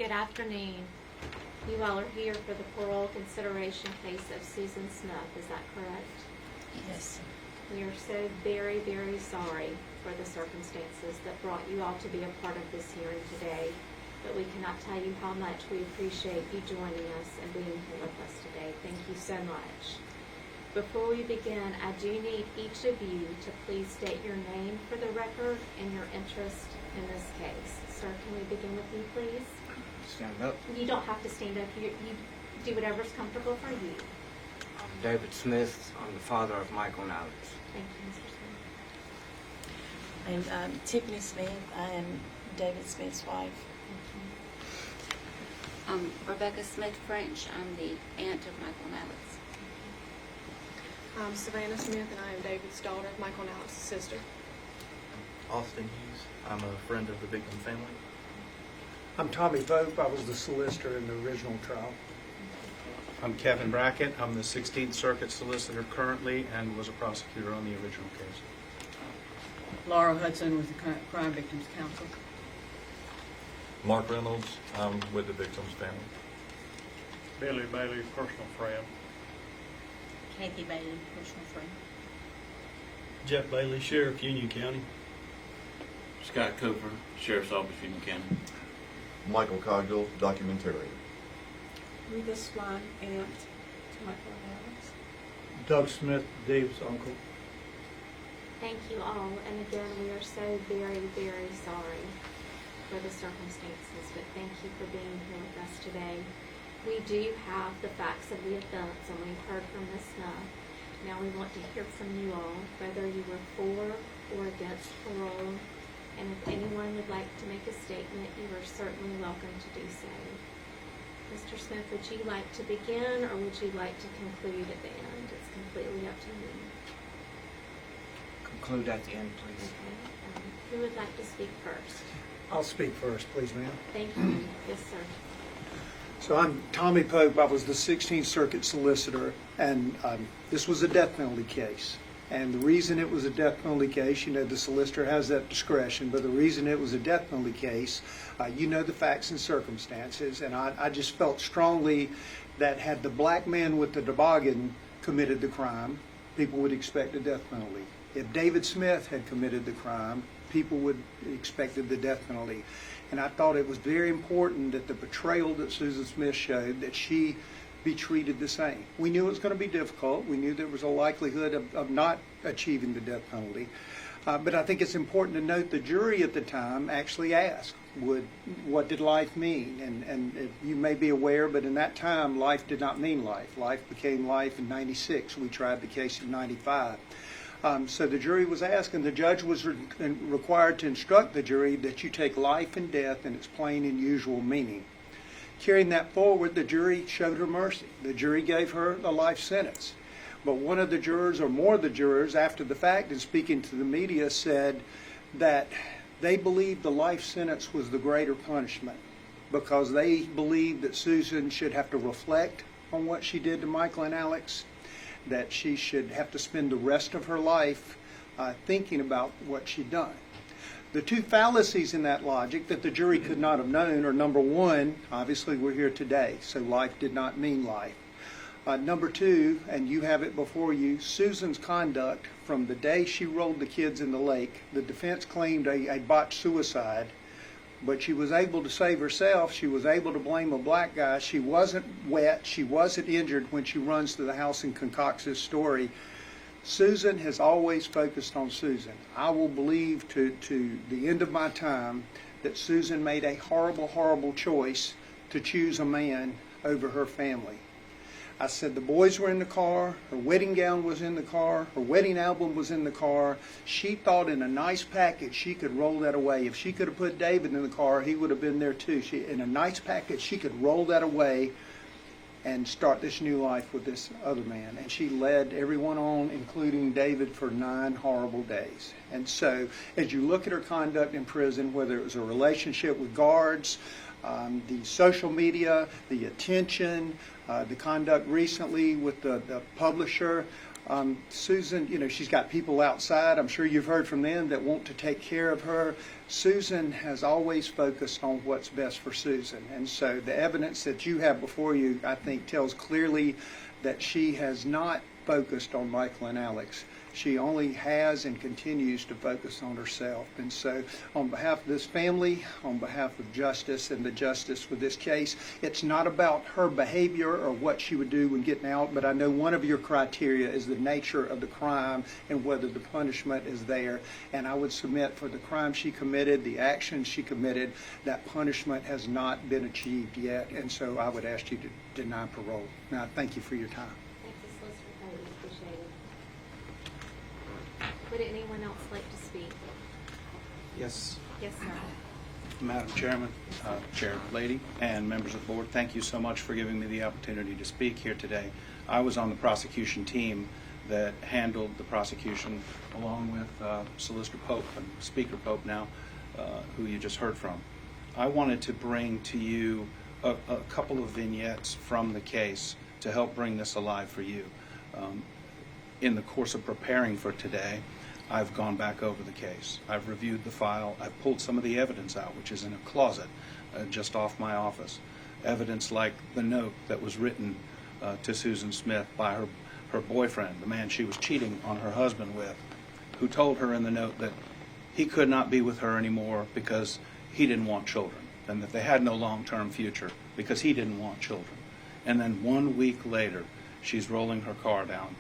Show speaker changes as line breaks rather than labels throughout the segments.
Good afternoon. You all are here for the parole consideration case of Susan Smith, is that correct?
Yes.
We are so very, very sorry for the circumstances that brought you all to be a part of this hearing today, but we cannot tell you how much we appreciate you joining us and being here with us today. Thank you so much. Before we begin, I do need each of you to please state your name for the record and your interest in this case. Sir, can we begin with you, please?
Stand up.
You don't have to stand up. You do whatever's comfortable for you.
I'm David Smith. I'm the father of Michael and Alex.
Thank you, Mr. Smith.
I'm Tiffany Smith. I am David Smith's wife.
I'm Rebecca Smith French. I'm the aunt of Michael and Alex.
I'm Savannah Smith, and I am David's daughter, Michael and Alex's sister.
Austin Hughes. I'm a friend of the victim family.
I'm Tommy Vogt. I was the solicitor in the original trial.
I'm Kevin Brackett. I'm the 16th Circuit Solicitor currently and was a prosecutor on the original case.
Laura Hudson with the Crime Victims Council.
Mark Reynolds, I'm with the victim's family.
Billy Bailey, personal friend.
Kathy Bailey, personal friend.
Jeff Bailey, Sheriff, Union County.
Scott Cooper, Sheriff's Office, Union County.
Michael Cogdill, documentarian.
Rita Swan, aunt to Michael and Alex.
Doug Smith, Dave's uncle.
Thank you all, and again, we are so very, very sorry for the circumstances, but thank you for being here with us today. We do have the facts of the offense, and we've heard from Ms. Smith. Now we want to hear from you all, whether you were for or against parole, and if anyone would like to make a statement, you are certainly welcome to do so. Mr. Smith, would you like to begin, or would you like to conclude at the end? It's completely up to you.
Conclude at the end, please.
Okay. Who would like to speak first?
I'll speak first, please, ma'am.
Thank you. Yes, sir.
So I'm Tommy Pope. I was the 16th Circuit Solicitor, and this was a death penalty case. And the reason it was a death penalty case, you know, the solicitor has that discretion, but the reason it was a death penalty case, you know the facts and circumstances, and I just felt strongly that had the black man with the toboggan committed the crime, people would expect a death penalty. If David Smith had committed the crime, people would expected the death penalty. And I thought it was very important that the portrayal that Susan Smith showed, that she be treated the same. We knew it was going to be difficult. We knew there was a likelihood of not achieving the death penalty. But I think it's important to note the jury at the time actually asked, what did life mean? And you may be aware, but in that time, life did not mean life. Life became life in '96. We tried the case in '95. So the jury was asked, and the judge was required to instruct the jury that you take life and death in its plain and usual meaning. Carrying that forward, the jury showed her mercy. The jury gave her a life sentence. But one of the jurors, or more of the jurors, after the fact, and speaking to the media, said that they believed the life sentence was the greater punishment because they believed that Susan should have to reflect on what she did to Michael and Alex, that she should have to spend the rest of her life thinking about what she'd done. The two fallacies in that logic that the jury could not have known are, number one, obviously we're here today, so life did not mean life. Number two, and you have it before you, Susan's conduct from the day she rolled the kids in the lake. The defense claimed a botched suicide, but she was able to save herself. She was able to blame a black guy. She wasn't wet. She wasn't injured when she runs to the house and concocts this story. Susan has always focused on Susan. I will believe to the end of my time that Susan made a horrible, horrible choice to choose a man over her family. I said the boys were in the car, her wedding gown was in the car, her wedding album was in the car. She thought in a nice package she could roll that away. If she could have put David in the car, he would have been there too. In a nice package, she could roll that away and start this new life with this other man. And she led everyone on, including David, for 9 horrible days. And so as you look at her conduct in prison, whether it was a relationship with guards, the social media, the attention, the conduct recently with the publisher, Susan, you know, she's got people outside, I'm sure you've heard from them, that want to take care of her. Susan has always focused on what's best for Susan. And so the evidence that you have before you, I think, tells clearly that she has not focused on Michael and Alex. She only has and continues to focus on herself. And so on behalf of this family, on behalf of justice and the justice for this case, it's not about her behavior or what she would do when getting out, but I know one of your criteria is the nature of the crime and whether the punishment is there. And I would submit for the crime she committed, the actions she committed, that punishment has not been achieved yet. And so I would ask you to deny parole. Now, thank you for your time.
Thank you, Solicitor Cody. Appreciate it. Would anyone else like to speak?
Yes,
Yes, sir.
Madam Chairman, Chair Lady, and members of the board, thank you so much for giving me the opportunity to speak here today. I was on the prosecution team that handled the prosecution along with Solicitor Pope and Speaker Pope now, who you just heard from. I wanted to bring to you a couple of vignettes from the case to help bring this alive for you. In the course of preparing for today, I've gone back over the case. I've reviewed the file. I've pulled some of the evidence out, which is in a closet just off my office. Evidence like the note that was written to Susan Smith by her boyfriend, the man she was cheating on her husband with, who told her in the note that he could not be with her anymore because he didn't want children, and that they had no long-term future because he didn't want children. And then 1 week later, she's rolling her car down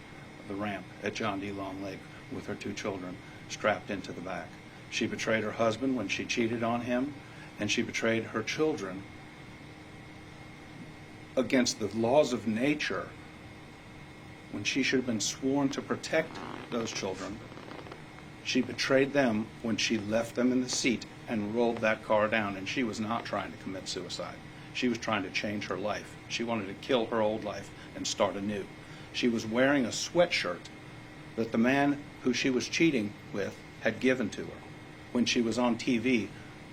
the ramp at John D. Long Lake with her 2 children strapped into the back. She betrayed her husband when she cheated on him, and she betrayed her children against the laws of nature when she should have been sworn to protect those children. She betrayed them when she left them in the seat and rolled that car down, and she was not trying to commit suicide. She was trying to change her life. She wanted to kill her old life and start anew. She was wearing a sweatshirt that the man who she was cheating with had given to her when she was on TV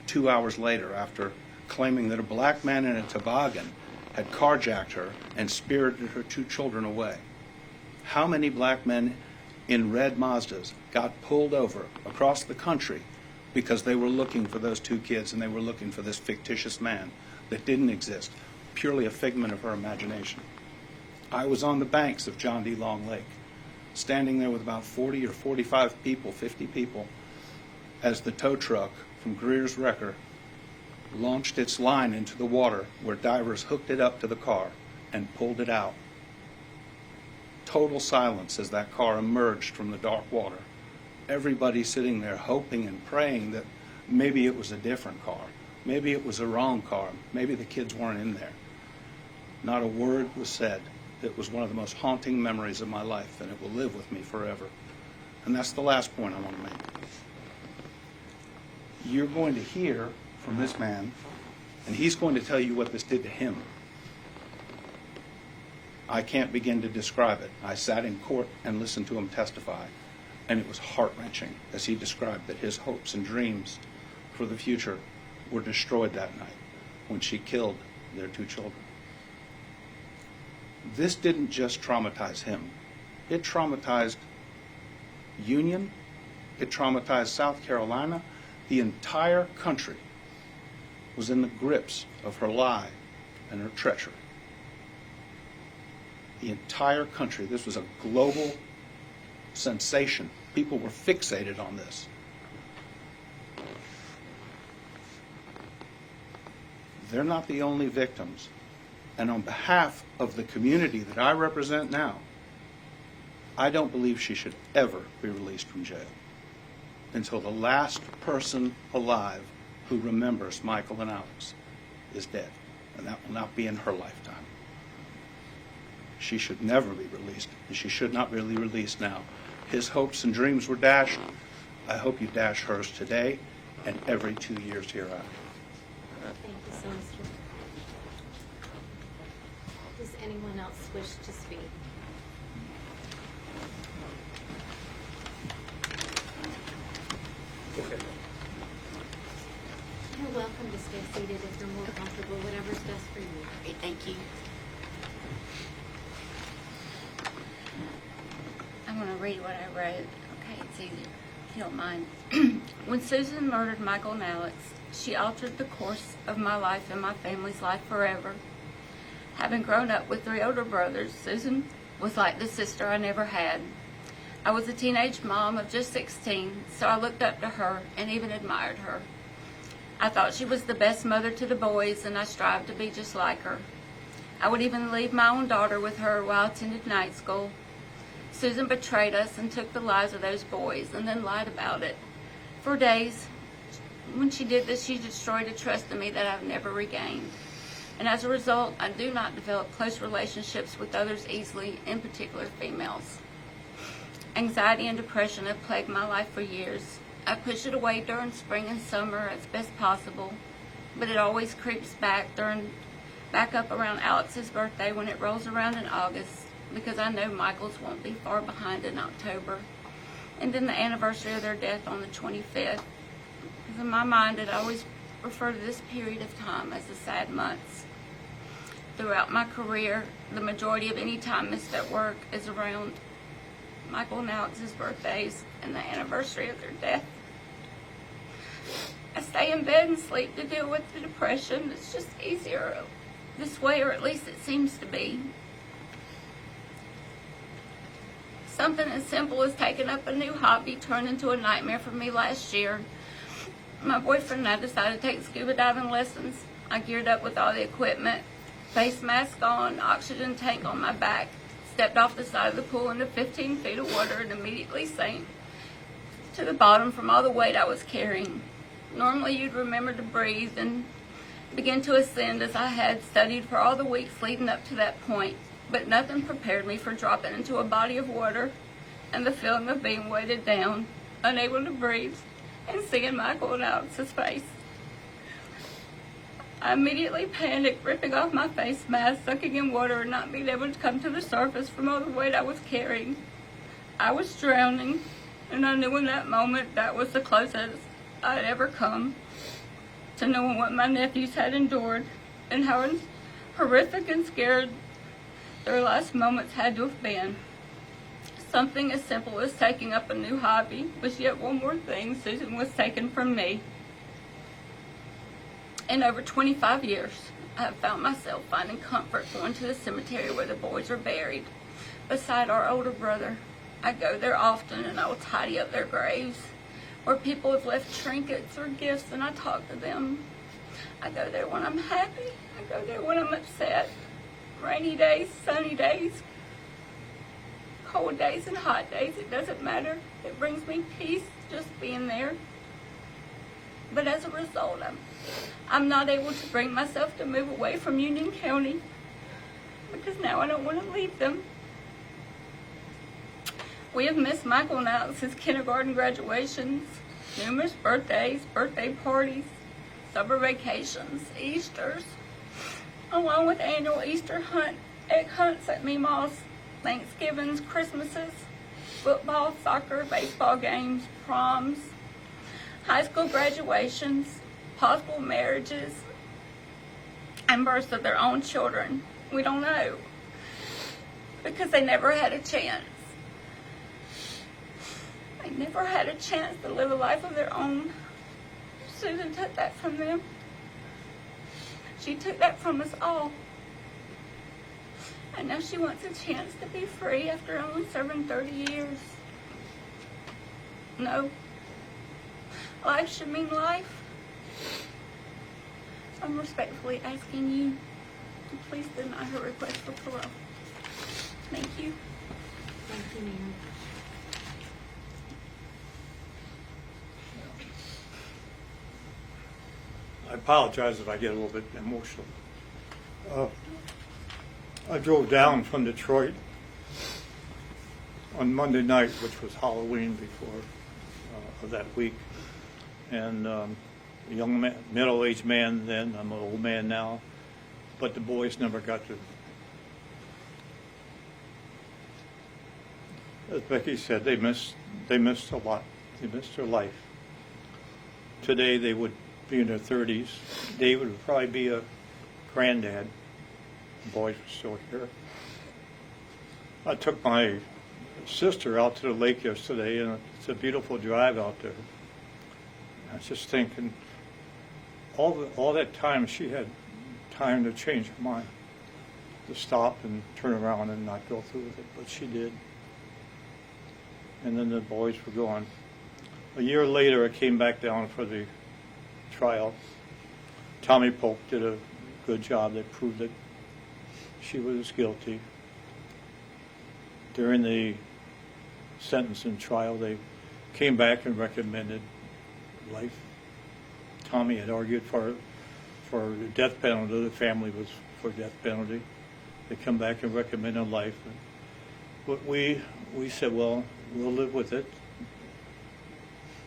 2 hours later after claiming that a black man in a toboggan had carjacked her and spirited her 2 children away. How many black men in red Mazdas got pulled over across the country because they were looking for those 2 kids and they were looking for this fictitious man that didn't exist, purely a figment of her imagination? I was on the banks of John D. Long Lake, standing there with about 40 or 45 people, 50 people, as the tow truck from Greer's Wrecker launched its line into the water where divers hooked it up to the car and pulled it out. Total silence as that car emerged from the dark water. Everybody sitting there hoping and praying that maybe it was a different car. Maybe it was a wrong car. Maybe the kids weren't in there. Not a word was said. It was one of the most haunting memories of my life, and it will live with me forever. And that's the last point I want to make. You're going to hear from this man, and he's going to tell you what this did to him. I can't begin to describe it. I sat in court and listened to him testify, and it was heart-wrenching as he described that his hopes and dreams for the future were destroyed that night when she killed their 2 children. This didn't just traumatize him. It traumatized Union. It traumatized South Carolina. The entire country was in the grips of her lie and her treachery. The entire country. This was a global sensation. People were fixated on this. They're not the only victims. And on behalf of the community that I represent now, I don't believe she should ever be released from jail until the last person alive who remembers Michael and Alex is dead. And that will not be in her lifetime. She should never be released, and she should not be released now. His hopes and dreams were dashed. I hope you dash hers today and every 2 years hereafter.
Thank you, Solicitor. Does anyone else wish to speak?
Okay.
You're welcome to stay seated if you're more comfortable, whatever's best for you.
Okay, thank you. read what I wrote. Okay, it's easier, if you don't mind. When Susan murdered Michael and Alex, she altered the course of my life and my family's life forever. Having grown up with 3 older brothers, Susan was like the sister I never had. I was a teenage mom of just 16, so I looked up to her and even admired her. I thought she was the best mother to the boys, and I strived to be just like her. I would even leave my own daughter with her while I attended night school. Susan betrayed us and took the lives of those boys and then lied about it. For days, when she did this, she destroyed a trust in me that I've never regained. And as a result, I do not develop close relationships with others easily, in particular females. Anxiety and depression have plagued my life for years. I push it away during spring and summer as best possible, but it always creeps back up around Alex's birthday when it rolls around in August, because I know Michael's won't be far behind in October, and then the anniversary of their death on the 25th. Because in my mind, I always refer to this period of time as the sad months. Throughout my career, the majority of any time missed at work is around Michael and Alex's birthdays and the anniversary of their death. I stay in bed and sleep to deal with the depression. It's just easier this way, or at least it seems to be. Something as simple as taking up a new hobby turned into a nightmare for me last year. My boyfriend and I decided to take scuba diving lessons. I geared up with all the equipment, face mask on, oxygen tank on my back, stepped off the side of the pool into 15 feet of water and immediately sank to the bottom from all the weight I was carrying. Normally you'd remember to breathe and begin to ascend as I had studied for all the weeks leading up to that point, but nothing prepared me for dropping into a body of water and the feeling of being weighted down, unable to breathe, and seeing Michael and Alex's face. I immediately panicked, ripping off my face mask, sucking in water, and not being able to come to the surface from all the weight I was carrying. I was drowning, and I knew in that moment that was the closest I'd ever come to knowing what my nephews had endured and how horrific and scared their last moments had to have been. Something as simple as taking up a new hobby was yet one more thing Susan was taken from me. In over 25 years, I have found myself finding comfort going to the cemetery where the boys are buried, beside our older brother. I go there often and I will tidy up their graves, where people have left trinkets or gifts, and I talk to them. I go there when I'm happy. I go there when I'm upset. Rainy days, sunny days, cold days and hot days, it doesn't matter. It brings me peace just being there. But as a result, I'm not able to bring myself to move away from Union County, because now I don't want to leave them. We have missed Michael and Alex's kindergarten graduations, numerous birthdays, birthday parties, summer vacations, Easters, along with annual Easter egg hunts at Meemaw's, Thanksgivings, Christmases, football, soccer, baseball games, proms, high school graduations, possible marriages, and births of their own children. We don't know, because they never had a chance. They never had a chance to live a life of their own. Susan took that from them. She took that from us all. And now she wants a chance to be free after only serving 30 years. No. Life should mean life. So I'm respectfully asking you to please deny her request for parole. Thank you.
Thank you, ma'am.
I apologize if I get a little bit emotional. I drove down from Detroit on Monday night, which was Halloween before of that week, and a young man, middle-aged man then, I'm an old man now, but the boys never got to. As Becky said, they missed a lot. They missed their life. Today they would be in their 30s. David would probably be a granddad. The boys were still here. I took my sister out to the lake yesterday, and it's a beautiful drive out there. I was just thinking, all that time she had time to change her mind, to stop and turn around and not go through with it, but she did. And then the boys were gone. A year later, I came back down for the trial. Tommy Pope did a good job. They proved that she was guilty. During the sentencing trial, they came back and recommended life. Tommy had argued for the death penalty. The family was for death penalty. They come back and recommended life. But we said, well, we'll live with it.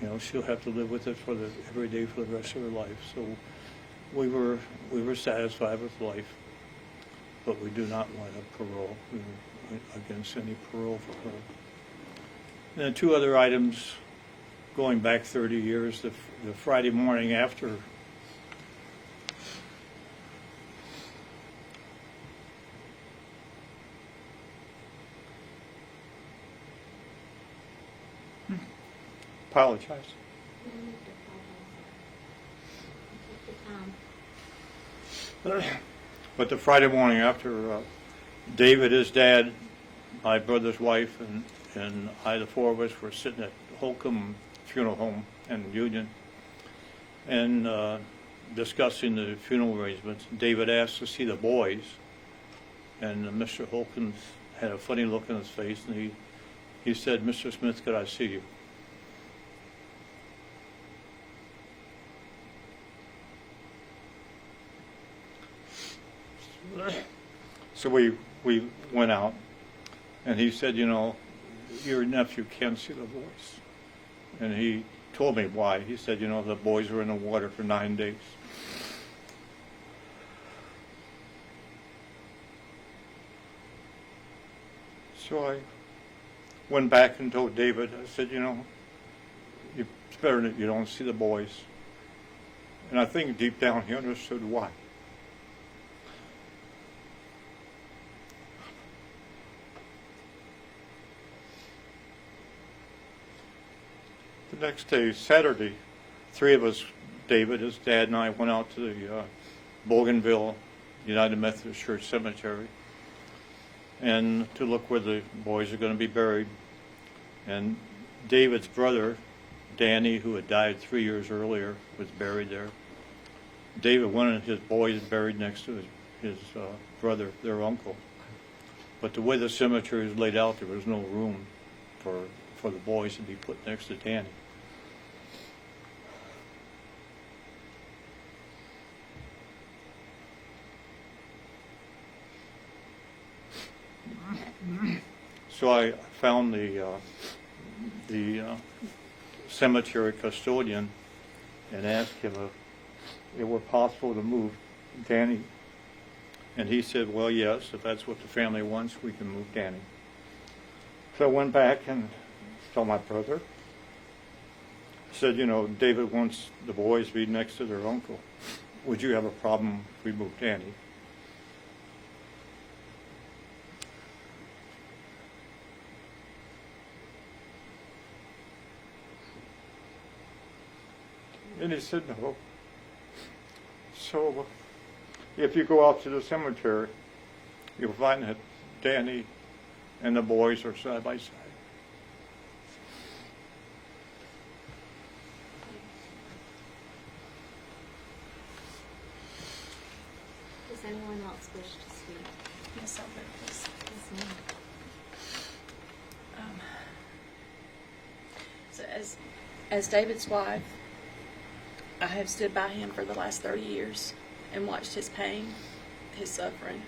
You know, she'll have to live with it every day for the rest of her life. So we were satisfied with life, but we do not want a parole. We were against any parole for her. And then two other items going back 30 years. The Friday morning after apologize. But the Friday morning after, David, his dad, my brother's wife, and I, the four of us, were sitting at Holcomb Funeral Home in Union and discussing the funeral arrangements. David asked to see the boys, and Mr. Holcomb had a funny look on his face, and he said, "Mr. Smith, could I see you?" So we went out, and he said, "You know, your nephew can't see the boys." And he told me why. He said, "You know, the boys were in the water for 9 days." So I went back and told David, I said, "You know, it's better that you don't see the boys." And I think deep down he understood why. The next day, Saturday, three of us, David, his dad, and I, went out to the Bougainville United Methodist Church Cemetery and to look where the boys are going to be buried. And David's brother, Danny, who had died 3 years earlier, was buried there. David wanted his boys buried next to his brother, their uncle. But the way the cemetery is laid out, there was no room for the boys to be put next to Danny. So I found the cemetery custodian and asked him if it were possible to move Danny. And he said, "Well, yes, if that's what the family wants, we can move Danny." So I went back and told my brother. I said, "You know, David wants the boys to be next to their uncle. Would you have a problem if we moved Danny?" And he said no. So if you go out to the cemetery, you'll find that Danny and the boys are side by side.
Does anyone else wish to speak?
Yes, I'll vote this.
Yes, ma'am.
So as David's wife, I have stood by him for the last 30 years and watched his pain, his suffering,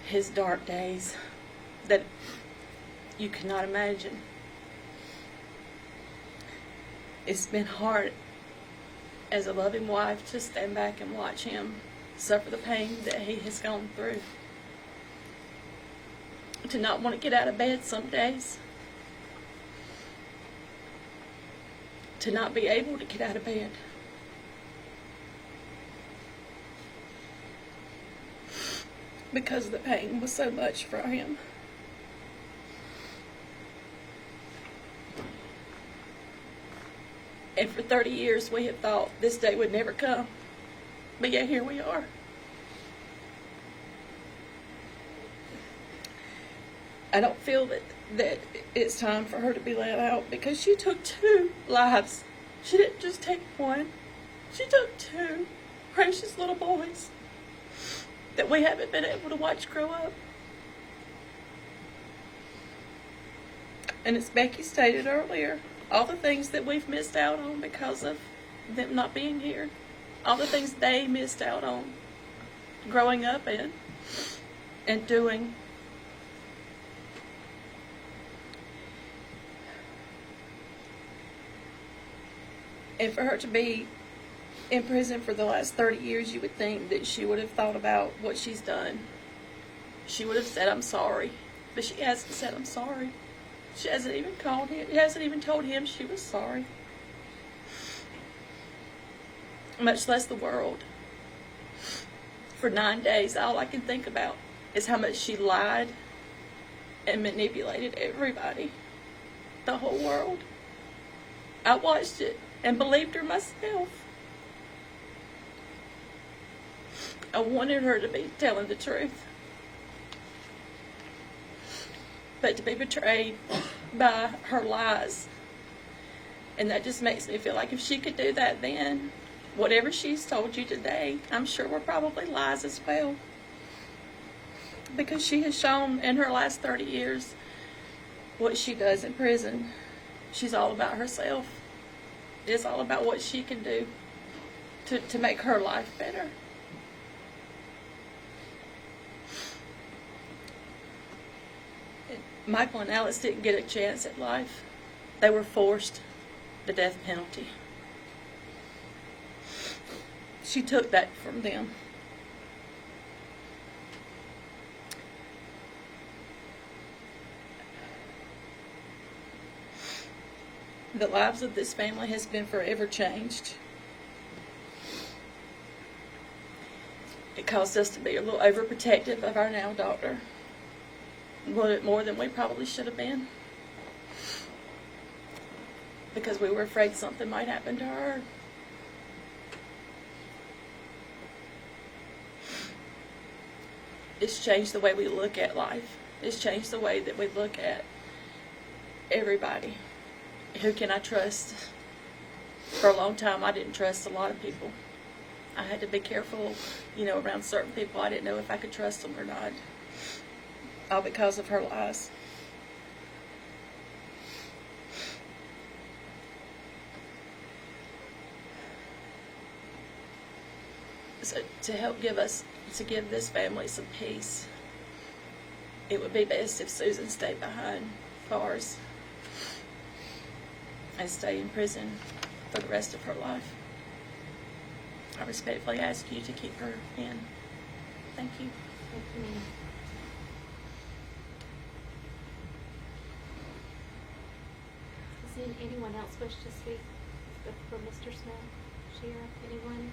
his dark days that you cannot imagine. It's been hard as a loving wife to stand back and watch him suffer the pain that he has gone through. To not want to get out of bed some days. To not be able to get out of bed. Because the pain was so much for him. 30 years, we have thought this day would never come. But yet here we are. I don't feel that it's time for her to be let out because she took 2 lives. She didn't just take 1. She took 2 precious little boys that we haven't been able to watch grow up. And as Becky stated earlier, all the things that we've missed out on because of them not being here, all the things they missed out on growing up and doing. And for her to be in prison for the last 30 years, you would think that she would have thought about what she's done. She would have said, I'm sorry. But she hasn't said, I'm sorry. She hasn't even called him. She hasn't even told him she was sorry. Much less the world. For 9 days, all I can think about is how much she lied and manipulated everybody. The whole world. I watched it and believed her myself. I wanted her to be telling the truth. But to be betrayed by her lies, and that just makes me feel like if she could do that then, whatever she's told you today, I'm sure were probably lies as well. Because she has shown in her last 30 years what she does in prison. She's all about herself. It's all about what she can do to make her life better. Michael and Alice didn't get a chance at life. They were forced the death penalty. She took that from them. The lives of this family has been forever changed. It caused us to be a little overprotective of our now daughter. A little bit more than we probably should have been. Because we were afraid something might happen to her. It's changed the way we look at life. It's changed the way that we look at everybody. Who can I trust? For a long time, I didn't trust a lot of people. I had to be careful, around certain people. I didn't know if I could trust them or not. All because of her lies. So to help give this family some peace, it would be best if Susan stayed behind bars and stay in prison for the rest of her life. I respectfully ask you to keep her in. Thank you.
Thank you, ma'am. Does anyone else wish to speak for Mr. Smith? Sheriff, anyone?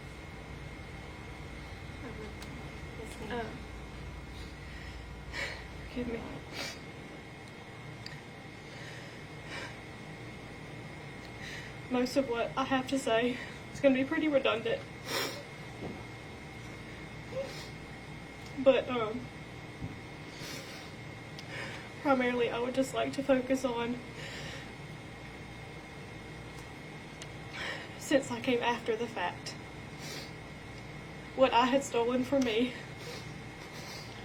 Yes, ma'am.
Forgive me. Most of what I have to say is going to be pretty redundant. But primarily I would just like to focus on, since I came after the fact, what I had stolen from me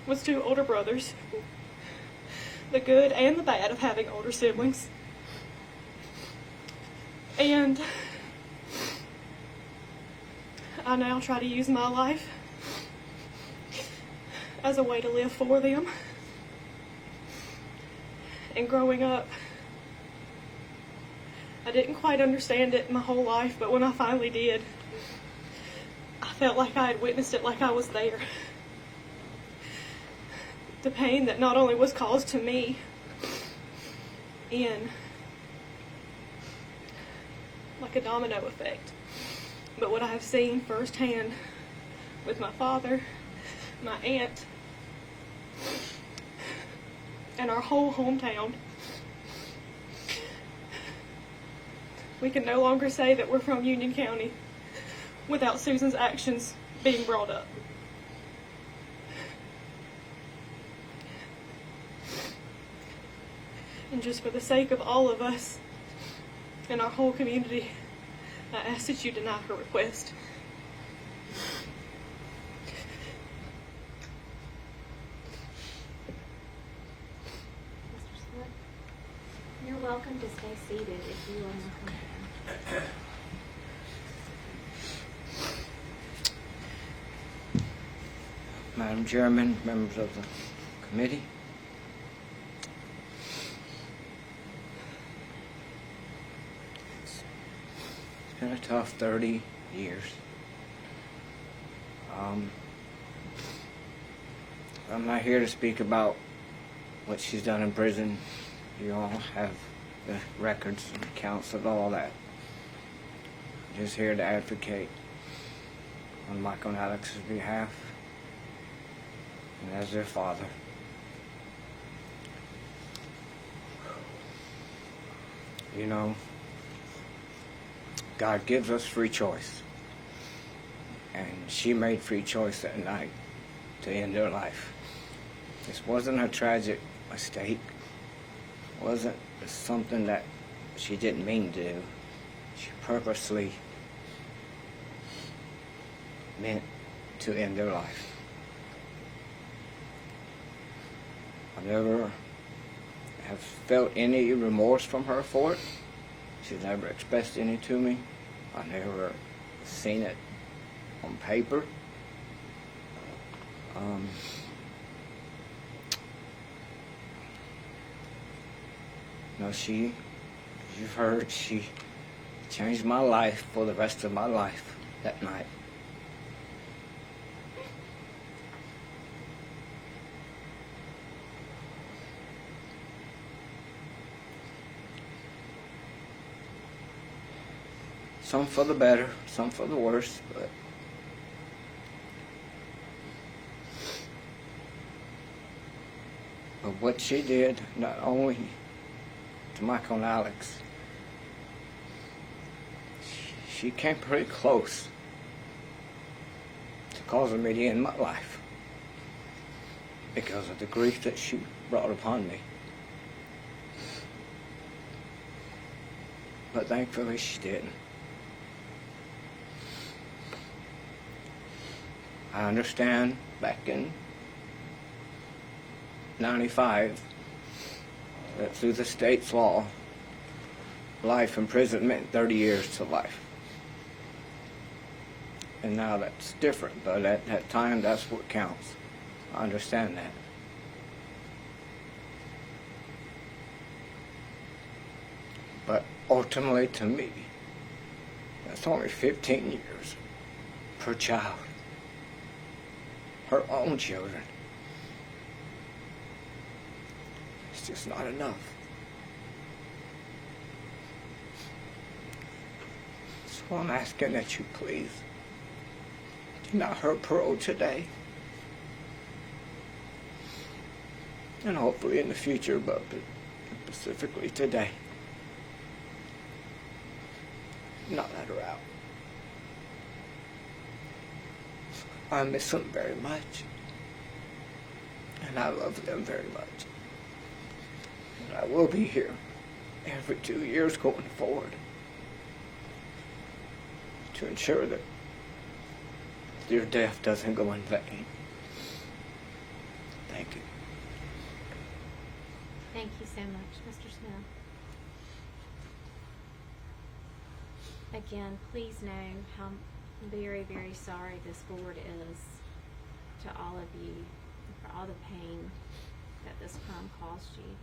was 2 older brothers, the good and the bad of having older siblings. And I now try to use my life as a way to live for them. And growing up, I didn't quite understand it my whole life, but when I finally did, I felt like I had witnessed it, like I was there. The pain that not only was caused to me in like a domino effect, but what I have seen firsthand with my father, my aunt, and our whole hometown. We can no longer say that we're from Union County without Susan's actions being brought up. And just for the sake of all of us and our whole community, I ask that you deny her request.
Mr. Smith, you're welcome to stay seated if you are uncomfortable.
Madam Chairman, members of the committee. It's been a tough 30 years. I'm not here to speak about what she's done in prison. You all have the records and accounts of all that. I'm just here to advocate on Michael and Alex's behalf and as their father. You know, God gives us free choice. And she made free choice that night to end her life. This wasn't a tragic mistake. It wasn't something that she didn't mean to do. She purposely meant to end her life. I never have felt any remorse from her for it. She's never expressed any to me. I never seen it on paper. No, you've heard, she changed my life for the rest of my life that night. Some for the better, some for the worse, but what she did, not only to Michael and Alex, she came pretty close to causing me to end my life because of the grief that she brought upon me. But thankfully she didn't. I understand back in 95 that through the state's law, life in prison meant 30 years to life. And now that's different, but at that time, that's what counts. I understand that. But ultimately, to me, that's only 15 years per child. Her own children. It's just not enough. So I'm asking that you please deny her parole today. And hopefully in the future, but specifically today. Not let her out. I miss them very much. And I love them very much. And I will be here every 2 years going forward to ensure that your death doesn't go in vain. Thank you.
Thank you so much, Mr. Smith. Again, please know how very, very sorry this board is to all of you for all the pain that this crime caused you.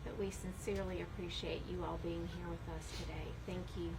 But we sincerely appreciate you all being here with us today. Thank you.